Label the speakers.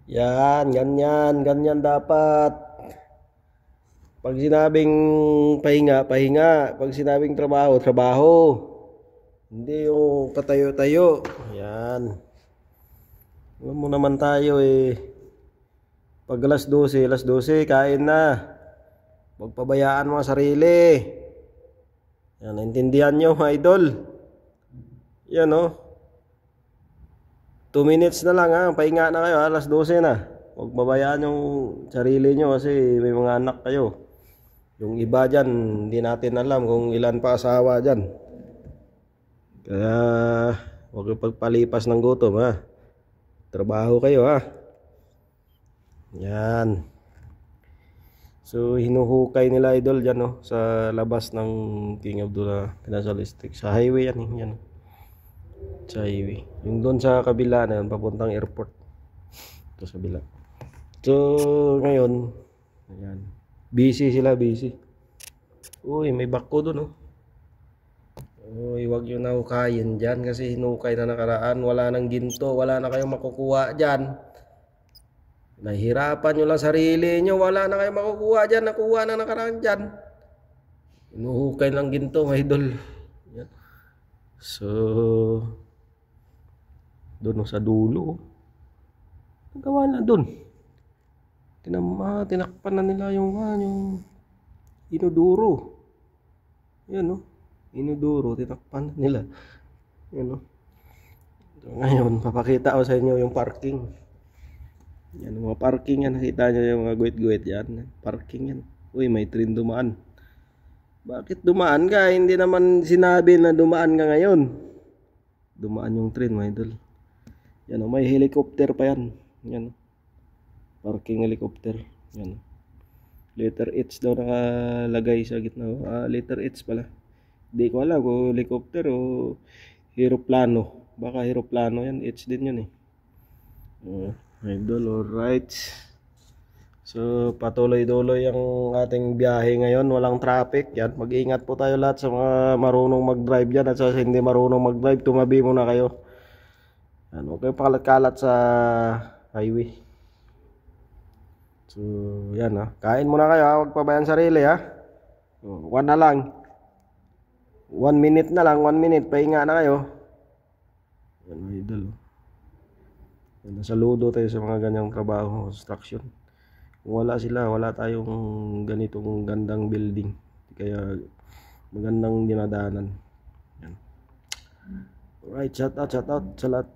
Speaker 1: Yan, ganyan, ganyan dapat. Pag sinabing pahinga, pahinga. Pag sinabing trabaho, trabaho. Hindi yung patayo-tayo. Yan. Alam mo naman tayo eh. Pag alas 12, kain na. Huwag pabayaan mo ang sarili. Yan, naintindihan nyo mga idol. Yan oh. 2 minutes na lang ha. Pahinga na kayo, alas 12 na. Huwag babayaan yung sarili nyo kasi may mga anak kayo. Yung iba dyan, hindi natin alam kung ilan pa asawa dyan. Kaya huwag yung pagpalipas ng gutom ha. Trabaho kayo ha. Yan. So hinuhukay nila idol dyan no, sa labas ng King Abdullah Financial District. Sa highway yan, yan. Sa highway. Yung doon sa kabila na yun, papuntang airport. Ito sa kabila. So ngayon, ayan. Busy sila, busy. Uy, may bako doon oh. Uy, wag nyo na hukayin dyan kasi hinukay na nakaraan. Wala nang ginto, wala na kayong makukuha dyan. Nahihirapan nyo lang sarili nyo, wala na kayong makukuha dyan. Nakuha na nakaraan dyan. Hinuhukay lang ginto, mga idol. Yan. So doon sa dulo nagawa na doon. Tinakpan na nila yung inuduro. Yan no, inuduro, tinakpan na nila. Yan no. So, ngayon papakita ko sa inyo yung parking. Yan mga parking yan, nakita nyo yung mga guwit-guwit yan. Parking yan. Uy, may train dumaan. Bakit dumaan ka? Hindi naman sinabi na dumaan ka ngayon. Dumaan yung train mga idol. Yan o, may helicopter pa yan. Yan o. Parking helicopter. Yan o. Letter H daw nakalagay sa gitna. Letter H pala. Hindi ko alam kung helicopter o aeroplano. Baka aeroplano yan. H din yun eh. Idol, alright. So patuloy-tuloy ang ating biyahe ngayon. Walang traffic. Yan, mag-iingat po tayo lahat sa mga marunong mag-drive dyan. At sa hindi marunong mag-drive, tumabi muna kayo. Yan, okay, pakalat-kalat sa highway. So yan ha. Kain muna kayo ha. Huwag pabayaan sarili ha. 1 na lang. 1 minute na lang. 1 minute. Pahinga na kayo. Yan idol. Nasaludo tayo sa mga ganyang trabaho, construction. Kung wala sila, wala tayong ganitong gandang building. Kaya magandang dinadaanan. Yan. Alright, shout out sa lahat.